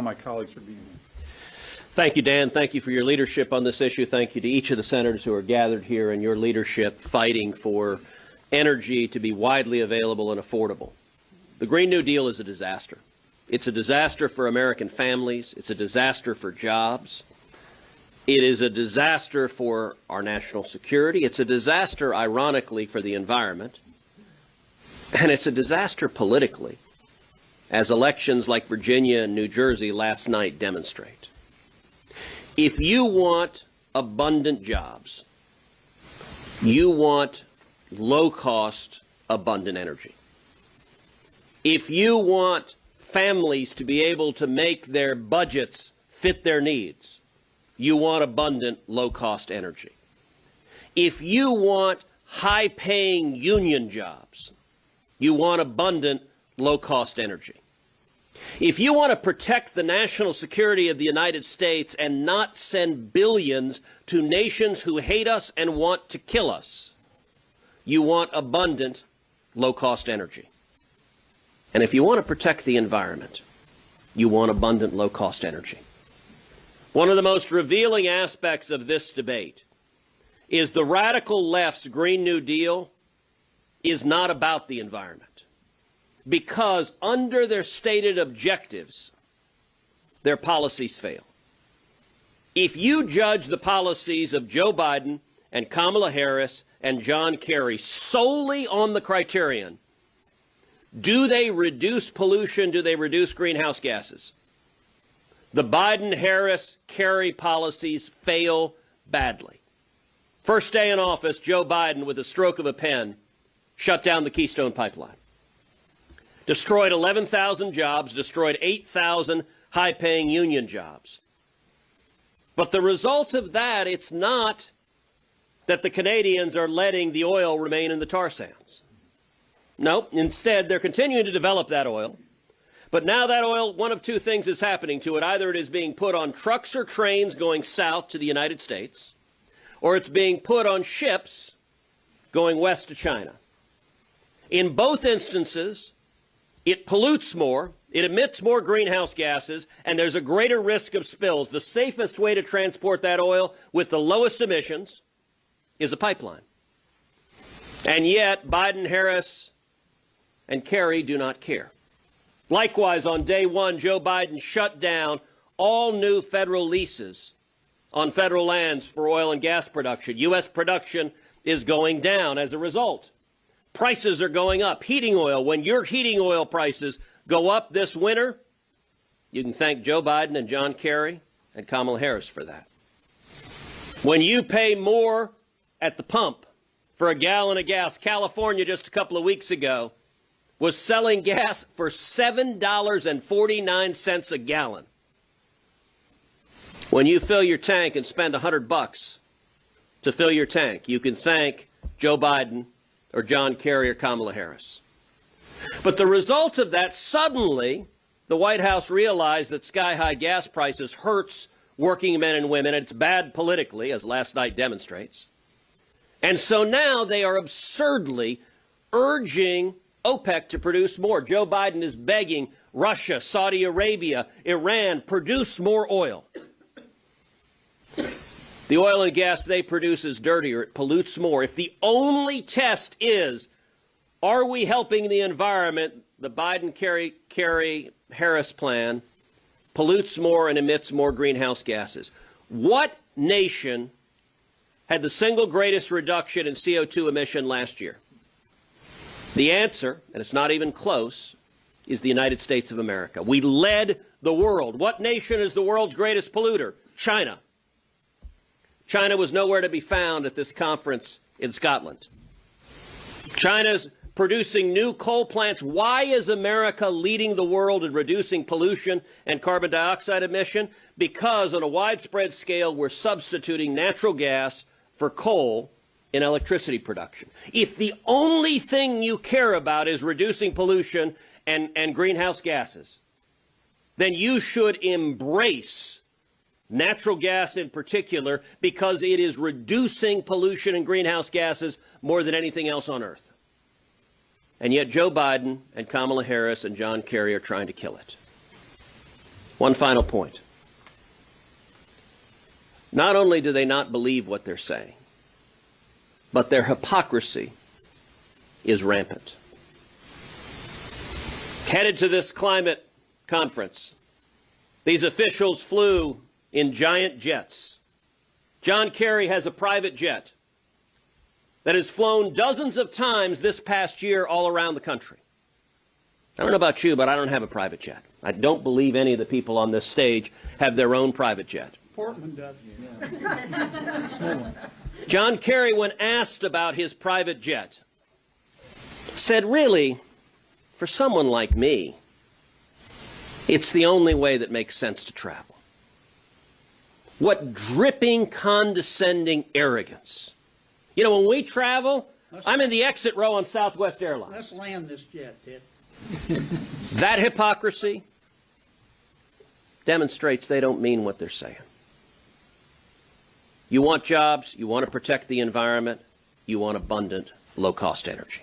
my colleagues for being here. Thank you, Dan. Thank you for your leadership on this issue. Thank you to each of the senators who are gathered here and your leadership fighting for energy to be widely available and affordable. The Green New Deal is a disaster. It's a disaster for American families. It's a disaster for jobs. It is a disaster for our national security. It's a disaster, ironically, for the environment. And it's a disaster politically, as elections like Virginia and New Jersey last night demonstrate. If you want abundant jobs, you want low-cost, abundant energy. If you want families to be able to make their budgets fit their needs, you want abundant, low-cost energy. If you want high-paying union jobs, you want abundant, low-cost energy. If you want to protect the national security of the United States and not send billions to nations who hate us and want to kill us, you want abundant, low-cost energy. And if you want to protect the environment, you want abundant, low-cost energy. One of the most revealing aspects of this debate is the radical left's Green New Deal is not about the environment. Because under their stated objectives, their policies fail. If you judge the policies of Joe Biden and Kamala Harris and John Kerry solely on the criterion, do they reduce pollution, do they reduce greenhouse gases? The Biden-Harris-Kerry policies fail badly. First day in office, Joe Biden, with a stroke of a pen, shut down the Keystone Pipeline. Destroyed 11,000 jobs, destroyed 8,000 high-paying union jobs. But the result of that, it's not that the Canadians are letting the oil remain in the tar sands. No, instead, they're continuing to develop that oil. But now that oil, one of two things is happening to it. Either it is being put on trucks or trains going south to the United States, or it's being put on ships going west to China. In both instances, it pollutes more, it emits more greenhouse gases, and there's a greater risk of spills. The safest way to transport that oil with the lowest emissions is a pipeline. And yet, Biden, Harris, and Kerry do not care. Likewise, on day one, Joe Biden shut down all new federal leases on federal lands for oil and gas production. U.S. production is going down as a result. Prices are going up. Heating oil, when your heating oil prices go up this winter, you can thank Joe Biden and John Kerry and Kamala Harris for that. When you pay more at the pump for a gallon of gas, California just a couple of weeks ago was selling gas for $7.49 a gallon. When you fill your tank and spend $100 to fill your tank, you can thank Joe Biden or John Kerry or Kamala Harris. But the result of that, suddenly, the White House realized that sky-high gas prices hurts working men and women. It's bad politically, as last night demonstrates. And so now they are absurdly urging OPEC to produce more. Joe Biden is begging Russia, Saudi Arabia, Iran, produce more oil. The oil and gas they produce is dirtier. It pollutes more. If the only test is, are we helping the environment, the Biden-Kerry-Harris plan pollutes more and emits more greenhouse gases. What nation had the single greatest reduction in CO2 emission last year? The answer, and it's not even close, is the United States of America. We led the world. What nation is the world's greatest polluter? China. China was nowhere to be found at this conference in Scotland. China's producing new coal plants. Why is America leading the world in reducing pollution and carbon dioxide emission? Because on a widespread scale, we're substituting natural gas for coal in electricity production. If the only thing you care about is reducing pollution and greenhouse gases, then you should embrace natural gas in particular, because it is reducing pollution and greenhouse gases more than anything else on earth. And yet Joe Biden and Kamala Harris and John Kerry are trying to kill it. One final point. Not only do they not believe what they're saying, but their hypocrisy is rampant. Headed to this climate conference, these officials flew in giant jets. John Kerry has a private jet that has flown dozens of times this past year all around the country. I don't know about you, but I don't have a private jet. I don't believe any of the people on this stage have their own private jet. Portland does. John Kerry, when asked about his private jet, said, really, for someone like me, it's the only way that makes sense to travel. What dripping, condescending arrogance. You know, when we travel, I'm in the exit row on Southwest Airlines. Let's land this jet, Ted. That hypocrisy demonstrates they don't mean what they're saying. You want jobs, you want to protect the environment, you want abundant, low-cost energy.